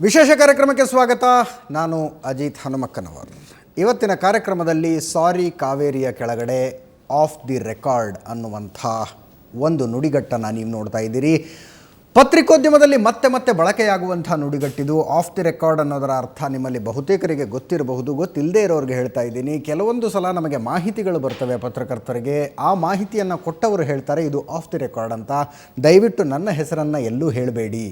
ವಿಶೇಷ ಕಾರ್ಯಕ್ರಮಕ್ಕೆ ಸ್ವಾಗತ. ನಾನು ಅಜಿತ್ ಹನುಮಕ್ಕನವರ್. ಇವತ್ತಿನ ಕಾರ್ಯಕ್ರಮದಲ್ಲಿ ಸಾರಿ ಕಾವೇರಿಯ ಕೆಳಗಡೆ ಆಫ್ ದಿ ರೆಕಾರ್ಡ್ ಅನ್ನುವಂಥ ಒಂದು ನುಡಿಗಟ್ಟನ್ನು ನೀವು ನೋಡ್ತಾ ಇದ್ದೀರಿ. ಪತ್ರಿಕೋದ್ಯಮದಲ್ಲಿ ಮತ್ತೆ ಮತ್ತೆ ಬಳಕೆಯಾಗುವಂಥ ನುಡಿಗಟ್ಟಿದು. ಆಫ್ ದಿ ರೆಕಾರ್ಡ್ ಅನ್ನೋದರ ಅರ್ಥ ನಿಮ್ಮಲ್ಲಿ ಬಹುತೇಕರಿಗೆ ಗೊತ್ತಿರಬಹುದು, ಗೊತ್ತಿಲ್ಲದೆ ಇರೋರಿಗೆ ಹೇಳ್ತಾ ಇದ್ದೀನಿ. ಕೆಲವೊಂದು ಸಲ ನಮಗೆ ಮಾಹಿತಿಗಳು ಬರ್ತವೆ ಪತ್ರಕರ್ತರಿಗೆ, ಆ ಮಾಹಿತಿಯನ್ನು ಕೊಟ್ಟವರು ಹೇಳ್ತಾರೆ ಇದು ಆಫ್ ದಿ ರೆಕಾರ್ಡ್ ಅಂತ. ದಯವಿಟ್ಟು ನನ್ನ ಹೆಸರನ್ನು ಎಲ್ಲೂ ಹೇಳಬೇಡಿ,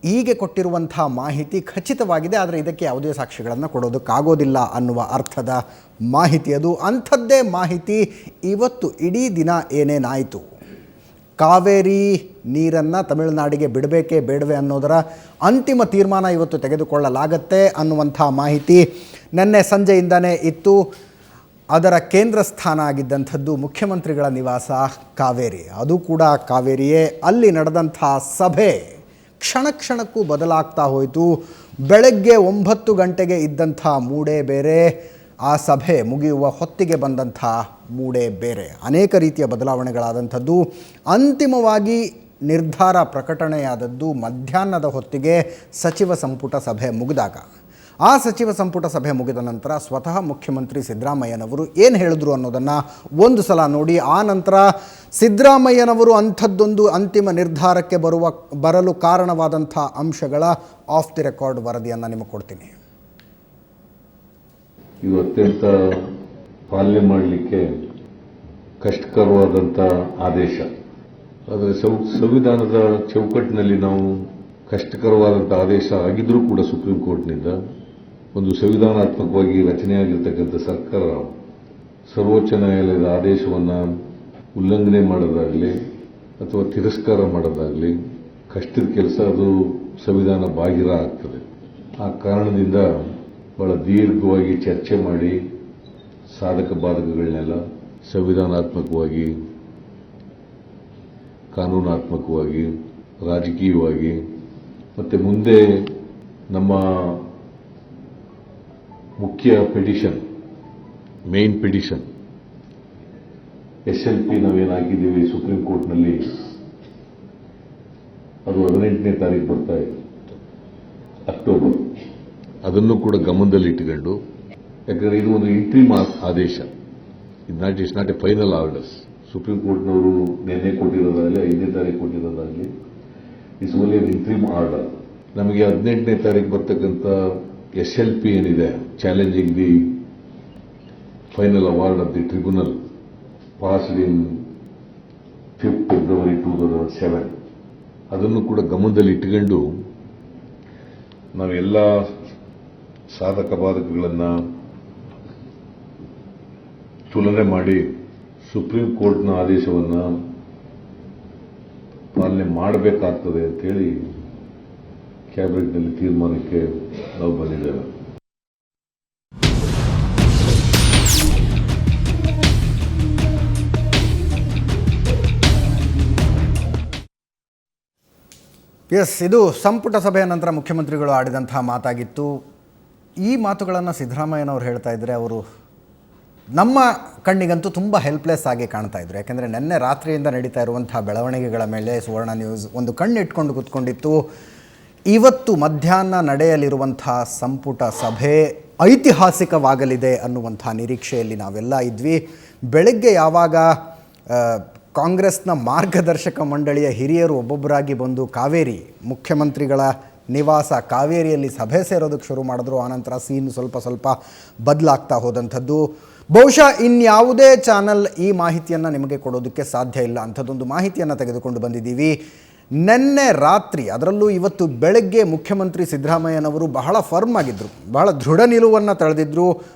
ಹೀಗೆ ಕೊಟ್ಟಿರುವಂಥ ಮಾಹಿತಿ ಖಚಿತವಾಗಿದೆ, ಆದರೆ ಇದಕ್ಕೆ ಯಾವುದೇ ಸಾಕ್ಷಿಗಳನ್ನು ಕೊಡೋದಕ್ಕಾಗೋದಿಲ್ಲ ಅನ್ನುವ ಅರ್ಥದ ಮಾಹಿತಿ ಅದು. ಅಂಥದ್ದೇ ಮಾಹಿತಿ ಇವತ್ತು ಇಡೀ ದಿನ ಏನೇನಾಯಿತು, ಕಾವೇರಿ ನೀರನ್ನು ತಮಿಳುನಾಡಿಗೆ ಬಿಡಬೇಕೇ ಬೇಡವೇ ಅನ್ನೋದರ ಅಂತಿಮ ತೀರ್ಮಾನ ಇವತ್ತು ತೆಗೆದುಕೊಳ್ಳಲಾಗತ್ತೆ ಅನ್ನುವಂಥ ಮಾಹಿತಿ ನಿನ್ನೆ ಸಂಜೆಯಿಂದನೇ ಇತ್ತು. ಅದರ ಕೇಂದ್ರ ಸ್ಥಾನ ಆಗಿದ್ದಂಥದ್ದು ಮುಖ್ಯಮಂತ್ರಿಗಳ ನಿವಾಸ ಕಾವೇರಿ, ಅದು ಕೂಡ ಕಾವೇರಿಯೇ. ಅಲ್ಲಿ ನಡೆದಂಥ ಸಭೆ ಕ್ಷಣ ಕ್ಷಣಕ್ಕೂ ಬದಲಾಗ್ತಾ ಹೋಯಿತು. ಬೆಳಗ್ಗೆ 9 ಗಂಟೆಗೆ ಇದ್ದಂಥ ಮೂಡೇ ಬೇರೆ, ಆ ಸಭೆ ಮುಗಿಯುವ ಹೊತ್ತಿಗೆ ಬಂದಂಥ ಮೂಡೇ ಬೇರೆ. ಅನೇಕ ರೀತಿಯ ಬದಲಾವಣೆಗಳಾದಂಥದ್ದು. ಅಂತಿಮವಾಗಿ ನಿರ್ಧಾರ ಪ್ರಕಟಣೆಯಾದದ್ದು ಮಧ್ಯಾಹ್ನದ ಹೊತ್ತಿಗೆ ಸಚಿವ ಸಂಪುಟ ಸಭೆ ಮುಗಿದಾಗ. ಆ ಸಚಿವ ಸಂಪುಟ ಸಭೆ ಮುಗಿದ ನಂತರ ಸ್ವತಃ ಮುಖ್ಯಮಂತ್ರಿ ಸಿದ್ದರಾಮಯ್ಯನವರು ಏನು ಹೇಳಿದ್ರು ಅನ್ನೋದನ್ನು ಒಂದು ಸಲ ನೋಡಿ, ಆ ನಂತರ ಸಿದ್ದರಾಮಯ್ಯನವರು ಅಂಥದ್ದೊಂದು ಅಂತಿಮ ನಿರ್ಧಾರಕ್ಕೆ ಬರಲು ಕಾರಣವಾದಂಥ ಅಂಶಗಳ ಆಫ್ ದಿ ರೆಕಾರ್ಡ್ ವರದಿಯನ್ನು ನಿಮಗೆ ಕೊಡ್ತೀನಿ. ಇದು ಅತ್ಯಂತ ಪಾಲನೆ ಮಾಡಲಿಕ್ಕೆ ಕಷ್ಟಕರವಾದಂಥ ಆದೇಶ. ಆದರೆ ಸಂವಿಧಾನದ ಚೌಕಟ್ಟಿನಲ್ಲಿ ನಾವು ಕಷ್ಟಕರವಾದಂಥ ಆದೇಶ ಆಗಿದ್ರೂ ಕೂಡ ಸುಪ್ರೀಂ ಕೋರ್ಟ್ನಿಂದ ಒಂದು ಸಂವಿಧಾನಾತ್ಮಕವಾಗಿ ರಚನೆಯಾಗಿರ್ತಕ್ಕಂಥ ಸರ್ಕಾರ ಸರ್ವೋಚ್ಚ ನ್ಯಾಯಾಲಯದ ಆದೇಶವನ್ನು ಉಲ್ಲಂಘನೆ ಮಾಡೋದಾಗಲಿ ಅಥವಾ ತಿರಸ್ಕಾರ ಮಾಡೋದಾಗಲಿ ಕಷ್ಟದ ಕೆಲಸ, ಅದು ಸಂವಿಧಾನ ಬಾಹಿರ ಆಗ್ತದೆ. ಆ ಕಾರಣದಿಂದ ಬಹಳ ದೀರ್ಘವಾಗಿ ಚರ್ಚೆ ಮಾಡಿ ಸಾಧಕ ಬಾಧಕಗಳನ್ನೆಲ್ಲ ಸಂವಿಧಾನಾತ್ಮಕವಾಗಿ, ಕಾನೂನಾತ್ಮಕವಾಗಿ, ರಾಜಕೀಯವಾಗಿ ಮತ್ತು ಮುಂದೆ ನಮ್ಮ ಮುಖ್ಯ ಪಿಟಿಷನ್, ಮೇನ್ ಪಿಟಿಷನ್ SLP ನಾವೇನು ಹಾಕಿದ್ದೀವಿ ಸುಪ್ರೀಂ ಕೋರ್ಟ್ನಲ್ಲಿ, ಅದು 18ನೇ ತಾರೀಕು ಬರ್ತಾ ಇದೆ, ಅಕ್ಟೋಬರ್. ಅದನ್ನು ಕೂಡ ಗಮನದಲ್ಲಿ ಇಟ್ಟುಕೊಂಡು, ಯಾಕಂದರೆ ಇದು ಒಂದು ಇಂಟ್ರಿಮ್ ಆದೇಶ, it's not a final orders. Supreme ಕೋರ್ಟ್ನವರು ನಿನ್ನೆ ಕೊಟ್ಟಿರೋದಾಗಲಿ 5ನೇ ತಾರೀಕು ಕೊಟ್ಟಿರೋದಾಗಲಿ it's only an interim order. ನಮಗೆ 18ನೇ ತಾರೀಕು ಬರ್ತಕ್ಕಂಥ SLP ಏನಿದೆ, challenging the final award of the tribunal, passed in 5th February 2007, ಅದನ್ನು ಕೂಡ ಗಮನದಲ್ಲಿ ಇಟ್ಟುಕೊಂಡು ನಾವೆಲ್ಲ ಸಾಧಕ ಬಾಧಕಗಳನ್ನು ತುಲನೆ ಮಾಡಿ ಸುಪ್ರೀಂ ಕೋರ್ಟ್ನ ಆದೇಶವನ್ನು ಪಾಲನೆ ಮಾಡಬೇಕಾಗ್ತದೆ ಅಂತೇಳಿ ಕ್ಯಾಬಿನೆಟ್ನಲ್ಲಿ ತೀರ್ಮಾನಕ್ಕೆ ನಾವು ಬಂದಿದ್ದೇವೆ. ಇದು ಸಂಪುಟ ಸಭೆಯ ನಂತರ ಮುಖ್ಯಮಂತ್ರಿಗಳು ಆಡಿದಂಥ ಮಾತಾಗಿತ್ತು. ಈ ಮಾತುಗಳನ್ನು ಸಿದ್ದರಾಮಯ್ಯನವರು ಹೇಳ್ತಾ ಇದ್ದರೆ ಅವರು ನಮ್ಮ ಕಣ್ಣಿಗಂತೂ ತುಂಬ ಹೆಲ್ಪ್ಲೆಸ್ ಆಗಿ ಕಾಣ್ತಾ ಇದ್ರು. ಯಾಕೆಂದರೆ ನಿನ್ನೆ ರಾತ್ರಿಯಿಂದ ನಡೀತಾ ಇರುವಂಥ ಬೆಳವಣಿಗೆಗಳ ಮೇಲೆ ಸುವರ್ಣ ನ್ಯೂಸ್ ಒಂದು ಕಣ್ಣಿಟ್ಕೊಂಡು ಕೂತ್ಕೊಂಡಿತ್ತು. ಇವತ್ತು ಮಧ್ಯಾಹ್ನ ನಡೆಯಲಿರುವಂಥ ಸಂಪುಟ ಸಭೆ ಐತಿಹಾಸಿಕವಾಗಲಿದೆ ಅನ್ನುವಂಥ ನಿರೀಕ್ಷೆಯಲ್ಲಿ ನಾವೆಲ್ಲ ಇದ್ವಿ. ಬೆಳಗ್ಗೆ ಯಾವಾಗ ಕಾಂಗ್ರೆಸ್ನ ಮಾರ್ಗದರ್ಶಕ ಮಂಡಳಿಯ ಹಿರಿಯರು ಒಬ್ಬೊಬ್ಬರಾಗಿ ಬಂದು ಕಾವೇರಿ ಮುಖ್ಯಮಂತ್ರಿಗಳ ನಿವಾಸ ಕಾವೇರಿಯಲ್ಲಿ ಸಭೆ ಸೇರೋದಕ್ಕೆ ಶುರು ಮಾಡಿದ್ರು, ಆನಂತರ ಸೀನ್ ಸ್ವಲ್ಪ ಬದಲಾಗ್ತಾ ಹೋದಂಥದ್ದು. ಬಹುಶಃ ಇನ್ಯಾವುದೇ ಚಾನಲ್ ಈ ಮಾಹಿತಿಯನ್ನು ನಿಮಗೆ ಕೊಡೋದಕ್ಕೆ ಸಾಧ್ಯ ಇಲ್ಲ. ಅಂಥದ್ದೊಂದು ಮಾಹಿತಿಯನ್ನು ತೆಗೆದುಕೊಂಡು ಬಂದಿದ್ದೀವಿ. ನಿನ್ನೆ ರಾತ್ರಿ, ಅದರಲ್ಲೂ ಇವತ್ತು ಬೆಳಗ್ಗೆ ಮುಖ್ಯಮಂತ್ರಿ ಸಿದ್ದರಾಮಯ್ಯನವರು ಬಹಳ ಫರ್ಮ್ ಆಗಿದ್ದರು, ಬಹಳ ದೃಢ ನಿಲುವನ್ನು ತಳೆದಿದ್ದರು.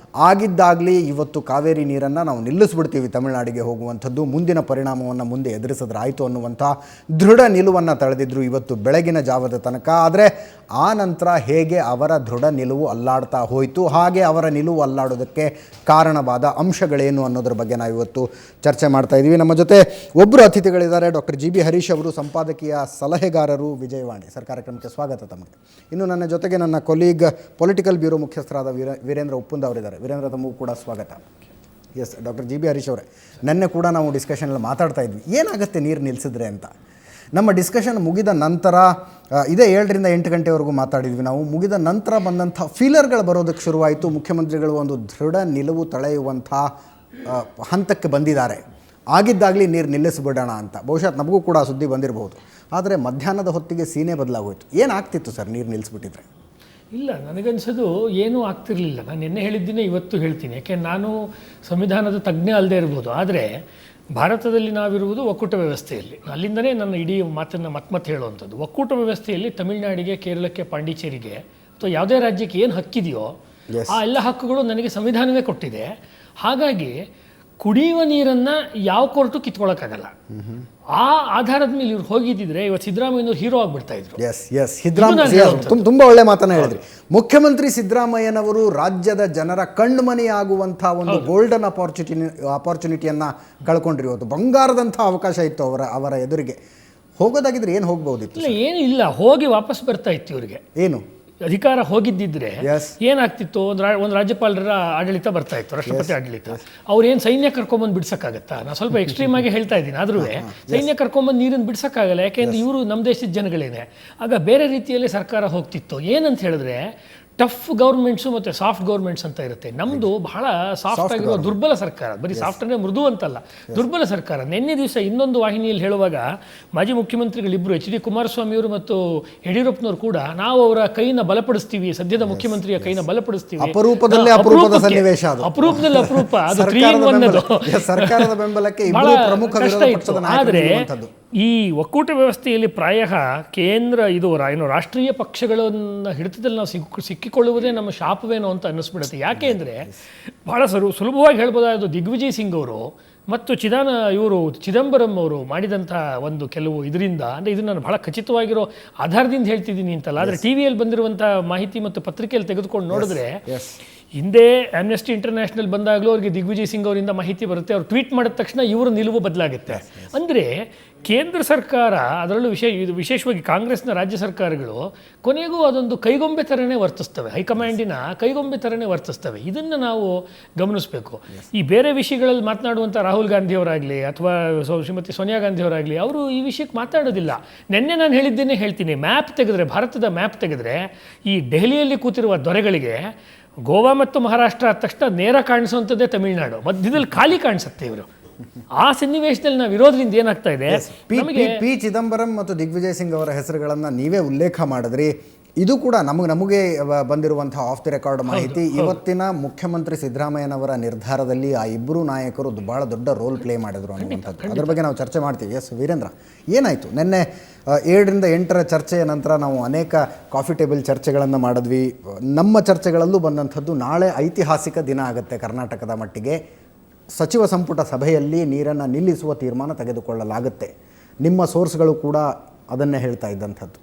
ಆಗಿದ್ದಾಗಲಿ ಇವತ್ತು ಕಾವೇರಿ ನೀರನ್ನು ನಾವು ನಿಲ್ಲಿಸ್ಬಿಡ್ತೀವಿ ತಮಿಳುನಾಡಿಗೆ ಹೋಗುವಂಥದ್ದು, ಮುಂದಿನ ಪರಿಣಾಮವನ್ನು ಮುಂದೆ ಎದುರಿಸಿದ್ರಾಯಿತು ಅನ್ನುವಂಥ ದೃಢ ನಿಲುವನ್ನು ತಳೆದಿದ್ದರು ಇವತ್ತು ಬೆಳಗಿನ ಜಾವದ ತನಕ. ಆದರೆ ಆ ನಂತರ ಹೇಗೆ ಅವರ ದೃಢ ನಿಲುವು ಅಲ್ಲಾಡ್ತಾ ಹೋಯಿತು, ಹಾಗೆ ಅವರ ನಿಲುವು ಅಲ್ಲಾಡೋದಕ್ಕೆ ಕಾರಣವಾದ ಅಂಶಗಳೇನು ಅನ್ನೋದ್ರ ಬಗ್ಗೆ ನಾವು ಇವತ್ತು ಚರ್ಚೆ ಮಾಡ್ತಾ ಇದ್ದೀವಿ. ನಮ್ಮ ಜೊತೆ ಒಬ್ಬರು ಅತಿಥಿಗಳಿದ್ದಾರೆ. ಡಾಕ್ಟರ್ GB ಹರೀಶ್ ಅವರು, ಸಂಪಾದಕೀಯ ಸಲಹೆಗಾರರು, ವಿಜಯವಾಣಿ. ಸರ್, ಕಾರ್ಯಕ್ರಮಕ್ಕೆ ಸ್ವಾಗತ ತಮಗೆ. ಇನ್ನು ನನ್ನ ಜೊತೆಗೆ ನನ್ನ ಕೊಲೀಗ್ ಪೊಲಿಟಿಕಲ್ ಬ್ಯೂರೋ ಮುಖ್ಯಸ್ಥರಾದ ವೀರೇಂದ್ರ ಉಪ್ಪುಂದ ಅವರಿದ್ದಾರೆ. ವೀರೇಂದ್ರ, ತಮಗೂ ಕೂಡ ಸ್ವಾಗತ. ಎಸ್ ಡಾಕ್ಟರ್ GB ಹರೀಶ್ ಅವರೇ, ನಿನ್ನೆ ಕೂಡ ನಾವು ಡಿಸ್ಕಷನಲ್ಲಿ ಮಾತಾಡ್ತಾ ಇದ್ವಿ, ಏನಾಗುತ್ತೆ ನೀರು ನಿಲ್ಲಿಸಿದ್ರೆ ಅಂತ. ನಮ್ಮ ಡಿಸ್ಕಷನ್ ಮುಗಿದ ನಂತರ ಇದೇ 7ರಿಂದ 8 ಗಂಟೆವರೆಗೂ ಮಾತಾಡಿದ್ವಿ ನಾವು. ಮುಗಿದ ನಂತರ ಬಂದಂಥ ಫೀಲರ್ಗಳು ಬರೋದಕ್ಕೆ ಶುರುವಾಯಿತು. ಮುಖ್ಯಮಂತ್ರಿಗಳು ಒಂದು ದೃಢ ನಿಲುವು ತಳೆಯುವಂಥ ಹಂತಕ್ಕೆ ಬಂದಿದ್ದಾರೆ. ಆಗಿದ್ದಾಗಲಿ ನೀರು ನಿಲ್ಲಿಸಿಬಿಡೋಣ ಅಂತ. ಬಹುಶಃ ನಮಗೂ ಕೂಡ ಸುದ್ದಿ ಬಂದಿರಬಹುದು. ಆದರೆ ಮಧ್ಯಾಹ್ನದ ಹೊತ್ತಿಗೆ ಸೀನೆ ಬದಲಾಗೋಯ್ತು. ಏನಾಗ್ತಿತ್ತು ಸರ್ ನೀರು ನಿಲ್ಲಿಸ್ಬಿಟ್ಟಿದ್ರೆ? ಇಲ್ಲ, ನನಗನ್ಸೋದು ಏನೂ ಆಗ್ತಿರಲಿಲ್ಲ. ನಾನು ನಿನ್ನೆ ಹೇಳಿದ್ದೀನಿ, ಇವತ್ತು ಹೇಳ್ತೀನಿ. ಯಾಕೆ ನಾನು ಸಂವಿಧಾನದ ತಜ್ಞ ಅಲ್ಲದೆ ಇರ್ಬೋದು, ಆದರೆ ಭಾರತದಲ್ಲಿ ನಾವಿರುವುದು ಒಕ್ಕೂಟ ವ್ಯವಸ್ಥೆಯಲ್ಲಿ. ಅಲ್ಲಿಂದನೇ ನನ್ನ ಇಡೀ ಮಾತನ್ನು ಮತ್ತೆ ಹೇಳುವಂಥದ್ದು. ಒಕ್ಕೂಟ ವ್ಯವಸ್ಥೆಯಲ್ಲಿ ತಮಿಳುನಾಡಿಗೆ, ಕೇರಳಕ್ಕೆ, ಪಾಂಡಿಚೇರಿಗೆ ಅಥವಾ ಯಾವುದೇ ರಾಜ್ಯಕ್ಕೆ ಏನು ಹಕ್ಕಿದೆಯೋ ಆ ಎಲ್ಲ ಹಕ್ಕುಗಳು ನನಗೆ ಸಂವಿಧಾನವೇ ಕೊಟ್ಟಿದೆ. ಹಾಗಾಗಿ ಕುಡಿಯುವ ನೀರನ್ನು ಯಾವ ಕೋರ್ಟು ಕಿತ್ಕೊಳ್ಳೋಕ್ಕಾಗಲ್ಲ. ಆ ಆಧಾರದ ಮೇಲೆ ಇವ್ರು ಹೋಗಿದ್ದಿದ್ರೆ ಇವತ್ತು ಸಿದ್ದರಾಮಯ್ಯನವರು ಹೀರೋ ಆಗ್ಬಿಡ್ತಾ ಇದ್ರು. ತುಂಬಾ ಒಳ್ಳೆ ಮಾತನ್ನ ಹೇಳಿದ್ರಿ. ಮುಖ್ಯಮಂತ್ರಿ ಸಿದ್ದರಾಮಯ್ಯನವರು ರಾಜ್ಯದ ಜನರ ಕಣ್ಮನಿ ಆಗುವಂತಹ ಒಂದು ಗೋಲ್ಡನ್ ಅಪಾರ್ಚುನಿಟಿಯನ್ನ ಕಳ್ಕೊಂಡ್ರಿ. ಇವತ್ತು ಬಂಗಾರದಂಥ ಅವಕಾಶ ಇತ್ತು ಅವರ ಎದುರಿಗೆ. ಹೋಗೋದಾಗಿದ್ರೆ ಏನು ಹೋಗ್ಬೋದಿತ್ತು? ಇಲ್ಲ, ಏನು ಇಲ್ಲ, ಹೋಗಿ ವಾಪಸ್ ಬರ್ತಾ ಇತ್ತು ಇವರಿಗೆ. ಏನು ಅಧಿಕಾರ ಹೋಗಿದ್ದಿದ್ರೆ ಏನಾಗ್ತಿತ್ತು? ಒಂದು ರಾಜ್ಯಪಾಲರ ಆಡಳಿತ ಬರ್ತಾ ಇತ್ತು, ರಾಷ್ಟ್ರಪತಿ ಆಡಳಿತ. ಅವ್ರು ಏನು ಸೈನ್ಯ ಕರ್ಕೊಂಬಂದು ಬಿಡ್ಸಕ್ಕಾಗತ್ತಾ? ನಾನು ಸ್ವಲ್ಪ ಎಕ್ಸ್ಟ್ರೀಮ್ ಆಗಿ ಹೇಳ್ತಾ ಇದ್ದೀನಿ. ಆದ್ರೂ ಸೈನ್ಯ ಕರ್ಕೊಂಬಂದು ನೀರನ್ನು ಬಿಡ್ಸಕ್ಕಾಗಲ್ಲ, ಯಾಕೆಂದ್ರೆ ಇವರು ನಮ್ಮ ದೇಶದ ಜನಗಳೇನೆ. ಆಗ ಬೇರೆ ರೀತಿಯಲ್ಲಿ ಸರ್ಕಾರ ಹೋಗ್ತಿತ್ತು. ಏನಂತ ಹೇಳಿದ್ರೆ ಟಫ್ ಗೌರ್ಮೆಂಟ್ಸು ಮತ್ತು ಸಾಫ್ಟ್ ಗೌರ್ಮೆಂಟ್ಸ್ ಅಂತ ಇರುತ್ತೆ. ನಮ್ಮದು ಬಹಳ ಸಾಫ್ಟ್ ಆಗಿರುವ ದುರ್ಬಲ ಸರ್ಕಾರ. ಬರೀ ಸಾಫ್ಟ್ ಅಂದರೆ ಮೃದು ಅಂತಲ್ಲ, ದುರ್ಬಲ ಸರ್ಕಾರ. ನಿನ್ನೆ ದಿವಸ ಇನ್ನೊಂದು ವಾಹಿನಿಯಲ್ಲಿ ಹೇಳುವಾಗ ಮಾಜಿ ಮುಖ್ಯಮಂತ್ರಿಗಳಿಬ್ಬರು ಎಚ್ ಡಿ ಕುಮಾರಸ್ವಾಮಿಯವರು ಮತ್ತು ಯಡಿಯೂರಪ್ಪನವರು ಕೂಡ ನಾವು ಅವರ ಕೈನ ಬಲಪಡಿಸ್ತೀವಿ, ಸದ್ಯದ ಮುಖ್ಯಮಂತ್ರಿಯ ಕೈನ ಬಲಪಡಿಸ್ತೀವಿ. ಅಪರೂಪದಲ್ಲಿ ಅಪರೂಪದ ಸನ್ನಿವೇಶ ಅದು. ಅಪರೂಪದಲ್ಲಿ ಅಪರೂಪ ಅದು 3-in-1 ಸರ್ಕಾರದ ಬೆಂಬಲಕ್ಕೆ ಪ್ರಮುಖ ಕಷ್ಟ ಇತ್ತು. ಆದರೆ ಈ ಒಕ್ಕೂಟ ವ್ಯವಸ್ಥೆಯಲ್ಲಿ ಪ್ರಾಯಃ ಕೇಂದ್ರ ಇದು ಏನು ರಾಷ್ಟ್ರೀಯ ಪಕ್ಷಗಳನ್ನು ಹಿಡಿತದಲ್ಲಿ ನಾವು ಸಿಕ್ಕಿಕೊಳ್ಳುವುದೇ ನಮ್ಮ ಶಾಪವೇನೋ ಅಂತ ಅನ್ನಿಸ್ಬಿಡುತ್ತೆ. ಯಾಕೆ ಅಂದರೆ ಬಹಳ ಸುಲಭವಾಗಿ ಹೇಳ್ಬೋದಾದ ದಿಗ್ವಿಜಯ್ ಸಿಂಗ್ ಅವರು ಮತ್ತು ಚಿದಂಬರಂ ಅವರು ಮಾಡಿದಂಥ ಒಂದು ಕೆಲವು ಇದರಿಂದ, ಅಂದರೆ ಇದು ನಾನು ಬಹಳ ಖಚಿತವಾಗಿರೋ ಆಧಾರದಿಂದ ಹೇಳ್ತಿದ್ದೀನಿ ಅಂತಲ್ಲ, ಆದರೆ ಟಿ ವಿಯಲ್ಲಿ ಬಂದಿರುವಂಥ ಮಾಹಿತಿ ಮತ್ತು ಪತ್ರಿಕೆಯಲ್ಲಿ ತೆಗೆದುಕೊಂಡು ನೋಡಿದ್ರೆ ಹಿಂದೆ ಆಮ್ನೆಸ್ಟಿ ಇಂಟರ್ನ್ಯಾಷನಲ್ ಬಂದಾಗಲೂ ಅವ್ರಿಗೆ ದಿಗ್ವಿಜಯ್ ಸಿಂಗ್ ಅವರಿಂದ ಮಾಹಿತಿ ಬರುತ್ತೆ. ಅವ್ರು ಟ್ವೀಟ್ ಮಾಡಿದ ತಕ್ಷಣ ಇವರ ನಿಲುವು ಬದಲಾಗುತ್ತೆ. ಅಂದರೆ ಕೇಂದ್ರ ಸರ್ಕಾರ, ಅದರಲ್ಲೂ ವಿಶೇಷವಾಗಿ ಕಾಂಗ್ರೆಸ್ನ ರಾಜ್ಯ ಸರ್ಕಾರಗಳು ಕೊನೆಗೂ ಅದೊಂದು ಕೈಗೊಂಬೆ ಥರನೇ ವರ್ತಿಸ್ತವೆ, ಹೈಕಮಾಂಡಿನ ಕೈಗೊಂಬೆ ಥರನೇ ವರ್ತಿಸ್ತವೆ. ಇದನ್ನು ನಾವು ಗಮನಿಸಬೇಕು. ಈ ಬೇರೆ ವಿಷಯಗಳಲ್ಲಿ ಮಾತನಾಡುವಂಥ ರಾಹುಲ್ ಗಾಂಧಿಯವರಾಗಲಿ ಅಥವಾ ಶ್ರೀಮತಿ ಸೋನಿಯಾ ಗಾಂಧಿಯವರಾಗಲಿ ಅವರು ಈ ವಿಷಯಕ್ಕೆ ಮಾತಾಡೋದಿಲ್ಲ. ನಿನ್ನೆ ನಾನು ಹೇಳಿದ್ದೇನೆ ಹೇಳ್ತೀನಿ, ಮ್ಯಾಪ್ ತೆಗೆದ್ರೆ, ಭಾರತದ ಮ್ಯಾಪ್ ತೆಗೆದ್ರೆ ಈ ದೆಹಲಿಯಲ್ಲಿ ಕೂತಿರುವ ದೊರೆಗಳಿಗೆ ಗೋವಾ ಮತ್ತು ಮಹಾರಾಷ್ಟ್ರ ಆದ ತಕ್ಷಣ ನೇರ ಕಾಣಿಸುವಂಥದ್ದೇ ತಮಿಳುನಾಡು, ಮಧ್ಯದಲ್ಲಿ ಖಾಲಿ ಕಾಣಿಸುತ್ತೆ. ಇವರು ಆ ಸನ್ನಿವೇಶದಲ್ಲಿ ನಾವು ಇರೋದ್ರಿಂದ ಏನಾಗ್ತಾ ಇದೆ, ಪಿ ಚಿದಂಬರಂ ಮತ್ತು ದಿಗ್ವಿಜಯ್ ಸಿಂಗ್ ಅವರ ಹೆಸರುಗಳನ್ನು ನೀವೇ ಉಲ್ಲೇಖ ಮಾಡಿದ್ರಿ. ಇದು ಕೂಡ ನಮಗೆ ಬಂದಿರುವಂತಹ ಆಫ್ ದಿ ರೆಕಾರ್ಡ್ ಮಾಹಿತಿ. ಇವತ್ತಿನ ಮುಖ್ಯಮಂತ್ರಿ ಸಿದ್ದರಾಮಯ್ಯನವರ ನಿರ್ಧಾರದಲ್ಲಿ ಆ ಇಬ್ಬರು ನಾಯಕರು ಬಹಳ ದೊಡ್ಡ ರೋಲ್ ಪ್ಲೇ ಮಾಡಿದ್ರು ಅನ್ನುವಂಥದ್ದು. ಅದರ ಬಗ್ಗೆ ನಾವು ಚರ್ಚೆ ಮಾಡ್ತೀವಿ. ಎಸ್ ವೀರೇಂದ್ರ, ಏನಾಯಿತು ನಿನ್ನೆ 7ರಿಂದ 8 ಚರ್ಚೆಯ ನಂತರ ನಾವು ಅನೇಕ ಕಾಫಿ ಟೇಬಲ್ ಚರ್ಚೆಗಳನ್ನು ಮಾಡಿದ್ವಿ. ನಮ್ಮ ಚರ್ಚೆಗಳಲ್ಲೂ ಬಂದಂಥದ್ದು ನಾಳೆ ಐತಿಹಾಸಿಕ ದಿನ ಆಗುತ್ತೆ ಕರ್ನಾಟಕದ ಮಟ್ಟಿಗೆ. ಸಚಿವ ಸಂಪುಟ ಸಭೆಯಲ್ಲಿ ನೀರನ್ನು ನಿಲ್ಲಿಸುವ ತೀರ್ಮಾನ ತೆಗೆದುಕೊಳ್ಳಲಾಗುತ್ತೆ. ನಿಮ್ಮ ಸೋರ್ಸ್ಗಳು ಕೂಡ ಅದನ್ನೇ ಹೇಳ್ತಾ ಇದ್ದಂಥದ್ದು.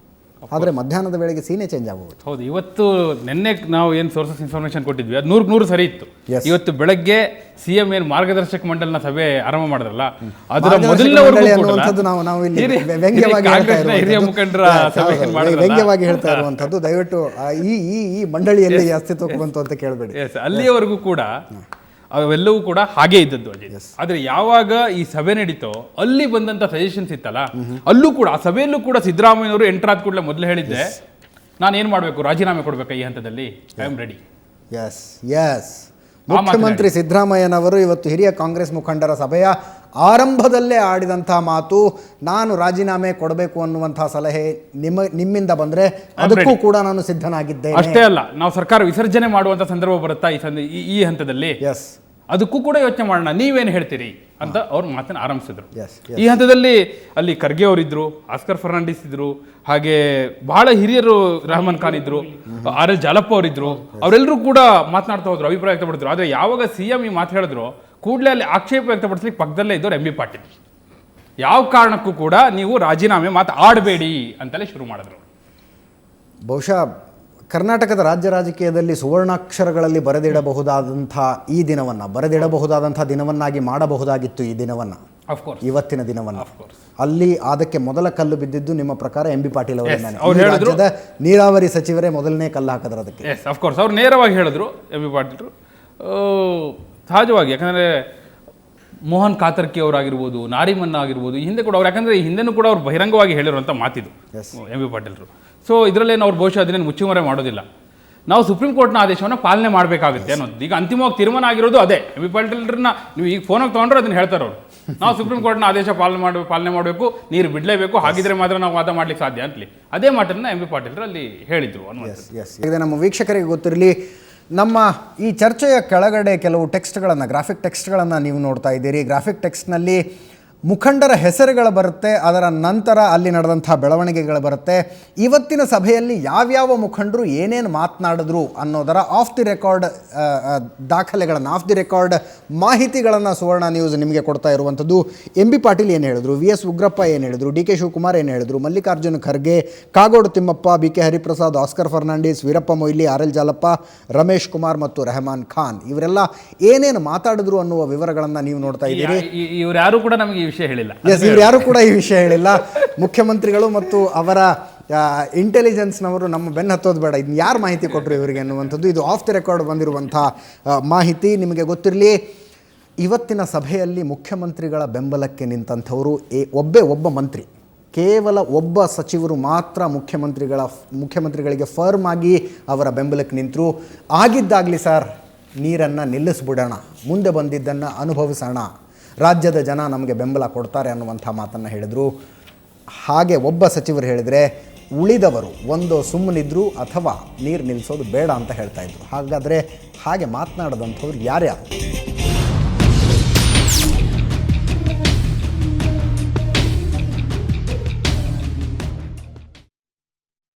ಆದರೆ ಮಧ್ಯಾಹ್ನದ ವೇಳೆಗೆ ಸೀನೆ ಚೇಂಜ್ ಆಗೋಗುತ್ತೆ. ಹೌದು, ಇವತ್ತು ನಿನ್ನೆ ನಾವು ಏನು ಸೋರ್ಸಸ್ ಇನ್ಫಾರ್ಮೇಷನ್ ಕೊಟ್ಟಿದ್ವಿ ಅದು 100% ಸರಿ ಇತ್ತು. ಇವತ್ತು ಬೆಳಗ್ಗೆ ಸಿಎಂ ಏನು ಮಾರ್ಗದರ್ಶಕ ಮಂಡಲನ ಸಭೆ ಆರಂಭ ಮಾಡಿದ್ರಲ್ಲ, ಅದರ ವ್ಯಂಗ್ಯವಾಗಿ ಹೇಳ್ತಾ ಇರುವಂಥದ್ದು. ದಯವಿಟ್ಟು ಈ ಮಂಡಳಿಯಲ್ಲಿ ಅಸ್ತಿತ್ವಕ್ಕೆ ಬಂತು ಅಂತ ಕೇಳಬೇಡಿ. ಅಲ್ಲಿಯವರೆಗೂ ಕೂಡ ಅವೆಲ್ಲವೂ ಕೂಡ ಹಾಗೆ ಇದ್ದದ್ದು ಅಜಯ್. ಆದ್ರೆ ಯಾವಾಗ ಈ ಸಭೆ ನಡೀತೋ ಅಲ್ಲಿ ಬಂದಂತ ಸಜೆಷನ್ಸ್ ಇತ್ತಲ್ಲ, ಅಲ್ಲೂ ಕೂಡ ಆ ಸಭೆಯಲ್ಲೂ ಕೂಡ ಸಿದ್ದರಾಮಯ್ಯನವರು ಎಂಟರ್ ಆದ ಕೂಡಲೇ ಮೊದಲು ಹೇಳಿದ್ದೆ, ನಾನು ಏನು ಮಾಡಬೇಕು, ರಾಜೀನಾಮೆ ಕೊಡಬೇಕಾ ಈ ಹಂತದಲ್ಲಿ, ಐ ಆಮ್ ರೆಡಿ. ಎಸ್ ಮುಖ್ಯಮಂತ್ರಿ ಸಿದ್ದರಾಮಯ್ಯನವರು ಇವತ್ತು ಹಿರಿಯ ಕಾಂಗ್ರೆಸ್ ಮುಖಂಡರ ಸಭೆಯ ಆರಂಭದಲ್ಲೇ ಆಡಿದಂತಹ ಮಾತು, ನಾನು ರಾಜೀನಾಮೆ ಕೊಡಬೇಕು ಅನ್ನುವಂತಹ ಸಲಹೆ ನಿಮ್ಮಿಂದ ಬಂದ್ರೆ ಅದಕ್ಕೂ ಕೂಡ ನಾನು ಸಿದ್ಧನಾಗಿದ್ದೇನೆ. ಅಷ್ಟೇ ಅಲ್ಲ, ನಾವು ಸರ್ಕಾರ ವಿಸರ್ಜನೆ ಮಾಡುವಂತ ಸಂದರ್ಭ ಬರುತ್ತಾ ಈ ಹಂತದಲ್ಲಿ, ಅದಕ್ಕೂ ಕೂಡ ಯೋಚನೆ ಮಾಡೋಣ, ನೀವೇನು ಹೇಳ್ತೀರಿ ಅಂತ ಅವ್ರು ಮಾತನ್ನು ಆರಂಭಿಸಿದ್ರು. ಈ ಹಂತದಲ್ಲಿ ಅಲ್ಲಿ ಖರ್ಗೆ ಅವರಿದ್ರು, ಆಸ್ಕರ್ ಫರ್ನಾಂಡಿಸ್ ಇದ್ರು, ಹಾಗೆ ಬಹಳ ಹಿರಿಯರು, ರೆಹಮಾನ್ ಖಾನ್ ಇದ್ರು, RL ಜಾಲಪ್ಪ ಅವರಿದ್ರು. ಅವರೆಲ್ಲರೂ ಕೂಡ ಮಾತನಾಡ್ತಾ ಹೋದ್ರು, ಅಭಿಪ್ರಾಯ ವ್ಯಕ್ತಪಡಿಸಿದ್ರು. ಆದ್ರೆ ಯಾವಾಗ ಸಿಎಂ ಈ ಮಾತು ಹೇಳಿದ್ರು ಕೂಡಲೇ ಅಲ್ಲಿ ಆಕ್ಷೇಪ ವ್ಯಕ್ತಪಡಿಸ್ಲಿಕ್ಕೆ ಪಕ್ಕದಲ್ಲೇ ಇದ್ದವ್ರು MB ಪಾಟೀಲ್. ಯಾವ ಕಾರಣಕ್ಕೂ ಕೂಡ ನೀವು ರಾಜೀನಾಮೆ ಮಾತು ಆಡಬೇಡಿ ಅಂತಲೇ ಶುರು ಮಾಡಿದ್ರು. ಬಹುಶಃ ಕರ್ನಾಟಕದ ರಾಜ್ಯ ರಾಜಕೀಯದಲ್ಲಿ ಸುವರ್ಣಾಕ್ಷರಗಳಲ್ಲಿ ಬರೆದಿಡಬಹುದಾದಂಥ ದಿನವನ್ನಾಗಿ ಮಾಡಬಹುದಾಗಿತ್ತು ಈ ದಿನವನ್ನು, ಇವತ್ತಿನ ದಿನವನ್ನು. ಅಲ್ಲಿ ಅದಕ್ಕೆ ಮೊದಲ ಕಲ್ಲು ಬಿದ್ದಿದ್ದು ನಿಮ್ಮ ಪ್ರಕಾರ MB ಪಾಟೀಲ್ ಅವರ ನೀರಾವರಿ ಸಚಿವರೇ ಮೊದಲನೇ ಕಲ್ಲು ಹಾಕಿದ್ರು ಅದಕ್ಕೆ. ಅವ್ರು ನೇರವಾಗಿ ಹೇಳಿದ್ರು MB ಪಾಟೀಲ್ ಸಹಜವಾಗಿ. ಯಾಕಂದರೆ ಮೋಹನ್ ಕಾತರ್ಕಿ ಅವರಾಗಿರ್ಬೋದು, ನಾರಿಮನ್ನ ಆಗಿರ್ಬೋದು, ಈ ಹಿಂದೆ ಕೂಡ ಅವ್ರು, ಯಾಕಂದರೆ ಈ ಹಿಂದೆನೂ ಕೂಡ ಅವ್ರು ಬಹಿರಂಗವಾಗಿ ಹೇಳಿರುವಂಥ ಮಾತಿದು ಎಂ ಬಿ ಪಾಟೀಲ್ರು. ಸೊ ಇದರಲ್ಲೇನು ಅವ್ರು ಬಹುಶಃ ಅದನ್ನೇನು ಮುಚ್ಚುಮರೆ ಮಾಡೋದಿಲ್ಲ. ನಾವು ಸುಪ್ರೀಂ ಕೋರ್ಟ್ನ ಆದೇಶವನ್ನು ಪಾಲನೆ ಮಾಡಬೇಕಾಗುತ್ತೆ ಅನ್ನೋದು ಈಗ ಅಂತಿಮವಾಗಿ ತೀರ್ಮಾನ ಆಗಿರೋದು ಅದೇ. ಎಂ ಬಿ ಪಾಟೀಲ್ರನ್ನ ನೀವು ಈಗ ಫೋನಾಗಿ ತೊಗೊಂಡ್ರೆ ಅದನ್ನು ಹೇಳ್ತಾರೆ ಅವರು, ನಾವು ಸುಪ್ರೀಂ ಕೋರ್ಟ್ನ ಆದೇಶ ಪಾಲನೆ ಮಾಡಬೇಕು, ನೀರು ಬಿಡಲೇಬೇಕು, ಹಾಗಿದ್ರೆ ಮಾತ್ರ ನಾವು ವಾದ ಮಾಡ್ಲಿಕ್ಕೆ ಸಾಧ್ಯ ಅಂತಲಿ ಅದೇ ಮಾತನ್ನು ಎಂ ಬಿ ಪಾಟೀಲ್ರು ಅಲ್ಲಿ ಹೇಳಿದರು ಅನ್ನುವಂಥದ್ದು. ಈಗ ನಮ್ಮ ವೀಕ್ಷಕರಿಗೆ ಗೊತ್ತಿರಲಿ, ನಮ್ಮ ಈ ಚರ್ಚೆಯ ಕೆಳಗಡೆ ಕೆಲವು ಟೆಕ್ಸ್ಟ್ಗಳನ್ನು, ಗ್ರಾಫಿಕ್ ಟೆಕ್ಸ್ಟ್ಗಳನ್ನು ನೀವು ನೋಡ್ತಾ ಇದ್ದೀರಿ. ಗ್ರಾಫಿಕ್ ಟೆಕ್ಸ್ಟ್ನಲ್ಲಿ ಮುಖಂಡರ ಹೆಸರುಗಳು ಬರುತ್ತೆ, ಅದರ ನಂತರ ಅಲ್ಲಿ ನಡೆದಂಥ ಬೆಳವಣಿಗೆಗಳು ಬರುತ್ತೆ. ಇವತ್ತಿನ ಸಭೆಯಲ್ಲಿ ಯಾವ್ಯಾವ ಮುಖಂಡರು ಏನೇನು ಮಾತನಾಡಿದ್ರು ಅನ್ನೋದರ ಆಫ್ ದಿ ರೆಕಾರ್ಡ್ ದಾಖಲೆಗಳನ್ನು, ಆಫ್ ದಿ ರೆಕಾರ್ಡ್ ಮಾಹಿತಿಗಳನ್ನು ಸುವರ್ಣ ನ್ಯೂಸ್ ನಿಮಗೆ ಕೊಡ್ತಾ ಇರುವಂಥದ್ದು. ಎಂ ಬಿ ಪಾಟೀಲ್ ಏನು ಹೇಳಿದ್ರು, ವಿ ಎಸ್ ಉಗ್ರಪ್ಪ ಏನು ಹೇಳಿದ್ರು, ಡಿ ಕೆ ಶಿವಕುಮಾರ್ ಏನು ಹೇಳಿದ್ರು, Mallikarjuna Kharge, Kagodu Thimmappa, B K Hariprasad, Oscar Fernandes, Veerappa Moily, R L Jalappa, Ramesh Kumar ಮತ್ತು ರೆಹಮಾನ್ ಖಾನ್ ಇವರೆಲ್ಲ ಏನೇನು ಮಾತಾಡಿದ್ರು ಅನ್ನುವ ವಿವರಗಳನ್ನು ನೀವು ನೋಡ್ತಾ ಇದ್ದೀರಿ. ಇವ್ರು ಯಾರು ಕೂಡ ನಮಗೆ ಈ ವಿಷಯ ಹೇಳಿಲ್ಲ. ಇವ್ರು ಯಾರು ಕೂಡ ಈ ವಿಷಯ ಹೇಳಿಲ್ಲ. ಮುಖ್ಯಮಂತ್ರಿಗಳು ಮತ್ತು ಅವರ ಇಂಟೆಲಿಜೆನ್ಸ್ನವರು ನಮ್ಮ ಬೆನ್ನು ಹತ್ತೋದು ಬೇಡ, ಇನ್ನು ಯಾರು ಮಾಹಿತಿ ಕೊಟ್ಟರು ಇವರಿಗೆ ಅನ್ನುವಂಥದ್ದು ಇದು ಆಫ್ ದಿ ರೆಕಾರ್ಡ್ ಬಂದಿರುವಂಥ ಮಾಹಿತಿ. ನಿಮಗೆ ಗೊತ್ತಿರಲಿ, ಇವತ್ತಿನ ಸಭೆಯಲ್ಲಿ ಮುಖ್ಯಮಂತ್ರಿಗಳ ಬೆಂಬಲಕ್ಕೆ ನಿಂತಂಥವರು ಒಬ್ಬ ಮಂತ್ರಿ, ಕೇವಲ ಒಬ್ಬ ಸಚಿವರು ಮಾತ್ರ ಮುಖ್ಯಮಂತ್ರಿಗಳಿಗೆ ಫರ್ಮ್ ಆಗಿ ಅವರ ಬೆಂಬಲಕ್ಕೆ ನಿಂತರು. ಆಗಿದ್ದಾಗಲಿ ಸರ್, ನೀರನ್ನು ನಿಲ್ಲಿಸ್ಬಿಡೋಣ, ಮುಂದೆ ಬಂದಿದ್ದನ್ನು ಅನುಭವಿಸೋಣ, ರಾಜ್ಯದ ಜನ ನಮಗೆ ಬೆಂಬಲ ಕೊಡ್ತಾರೆ ಅನ್ನುವಂಥ ಮಾತನ್ನು ಹೇಳಿದರು. ಹಾಗೆ ಒಬ್ಬ ಸಚಿವರು ಹೇಳಿದರೆ ಉಳಿದವರು ಒಂದು ಸುಮ್ಮನಿದ್ರು ಅಥವಾ ನೀರು ನಿಲ್ಲಿಸೋದು ಬೇಡ ಅಂತ ಹೇಳ್ತಾ ಇದ್ರು. ಹಾಗಾದರೆ ಹಾಗೆ ಮಾತನಾಡಿದಂಥವ್ರು ಯಾರ್ಯಾರು?